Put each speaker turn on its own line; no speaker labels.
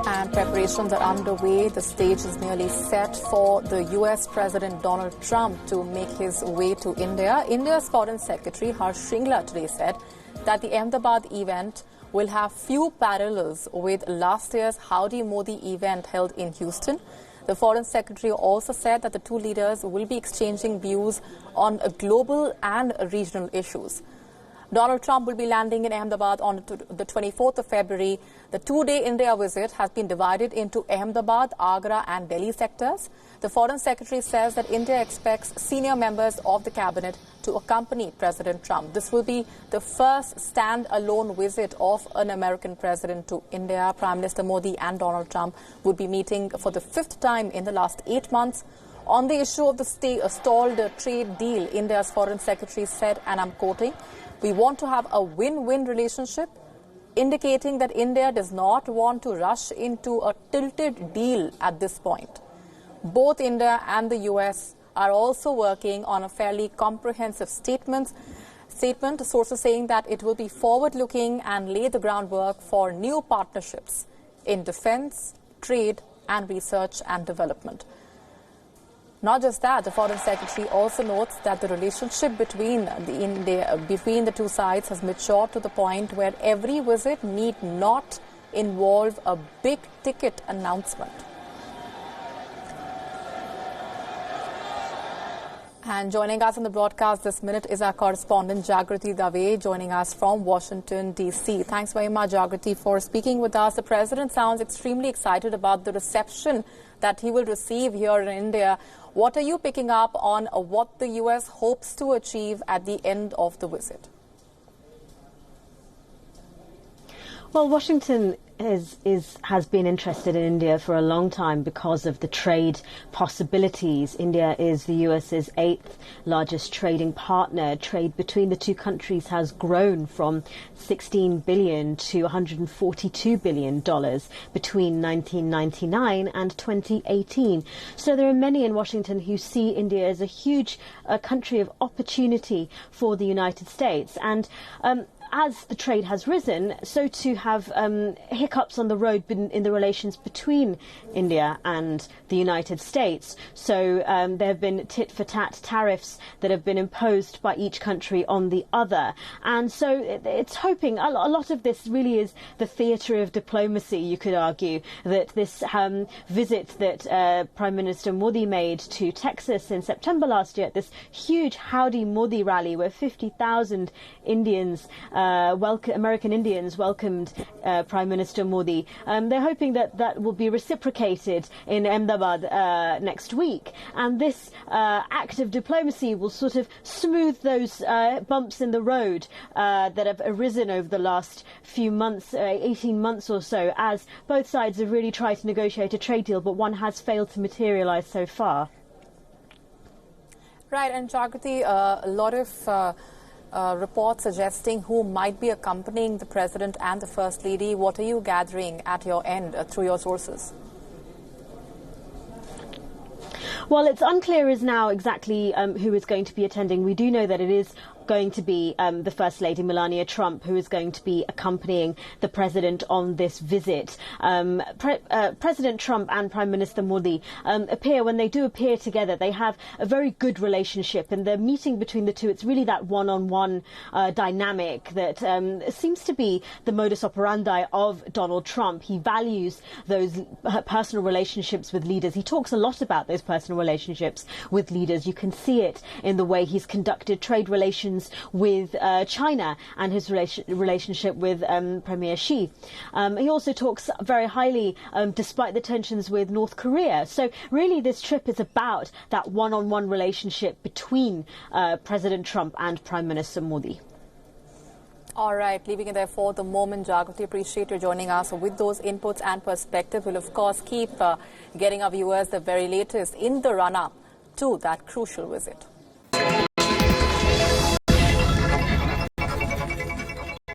And preparations are underway. The stage is nearly set for the US President Donald Trump to make his way to India. India's Foreign Secretary Harsh Shringla today said that the Ahemdabad event will have few parallels with last year's Howdy Modi event held in Houston. The Foreign Secretary also said that the two leaders will be exchanging views on global and regional issues. Donald Trump will be landing in Ahemdabad on the 24th of February. The two-day India visit has been divided into Ahemdabad, Agra and Delhi sectors. The Foreign Secretary says that India expects senior members of the cabinet to accompany President Trump. This will be the first stand-alone visit of an American president to India. Prime Minister Modi and Donald Trump would be meeting for the fifth time in the last 8 months. On the issue of the stalled trade deal, India's Foreign Secretary said, and I'm quoting, "We want to have a win-win relationship," indicating that India does not want to rush into a tilted deal at this point. Both India and the US are also working on a fairly comprehensive statement, sources saying that it will be forward-looking and lay the groundwork for new partnerships in defense, trade and research and development. Not just that, the Foreign Secretary also notes that the relationship between the two sides has matured to the point where every visit need not involve a big-ticket announcement. And joining us on the broadcast this minute is our correspondent Jagrati Dave, joining us from Washington, D.C. Thanks very much, Jagrati, for speaking with us. The President sounds extremely excited about the reception that he will receive here in India. What are you picking up on what the U.S. hopes to achieve at the end of the visit?
Well, Washington has been interested in India for a long time because of the trade possibilities. India is the US's 8th largest trading partner. Trade between the two countries has grown from $16 billion to $142 billion between 1999 and 2018. So there are many in Washington who see India as a huge country of opportunity for the United States. And as the trade has risen, so too have hiccups on the road in the relations between India and the United States. So there have been tit-for-tat tariffs that have been imposed by each country on the other. And so it's hoping, a lot of this really is the theatre of diplomacy, you could argue, that this visit that Prime Minister Modi made to Texas in September last year, this huge Howdy Modi rally where 50,000 Indians American Indians welcomed Prime Minister Modi. They're hoping that will be reciprocated in Ahemdabad next week. And this act of diplomacy will sort of smooth those bumps in the road that have arisen over the last few months, 18 months or so, as both sides have really tried to negotiate a trade deal, but one has failed to materialise so far.
Right, and Jagrati, a lot of reports suggesting who might be accompanying the President and the First Lady. What are you gathering at your end through your sources?
Well, it's unclear as now exactly who is going to be attending. We do know that it is going to be the First Lady Melania Trump who is going to be accompanying the President on this visit. President Trump and Prime Minister Modi when they do appear together, they have a very good relationship, and the meeting between the two, it's really that one-on-one dynamic that seems to be the modus operandi of Donald Trump. He values those personal relationships with leaders. He talks a lot about those personal relationships with leaders. You can see it in the way he's conducted trade relations with China and his relationship with Premier Xi. He also talks very highly, despite the tensions with North Korea. So really this trip is about that one-on-one relationship between President Trump and Prime Minister Modi.
All right, leaving it there for the moment, Jagrati. Appreciate you joining us with those inputs and perspective. We'll, of course, keep getting our viewers the very latest in the run-up to that crucial visit.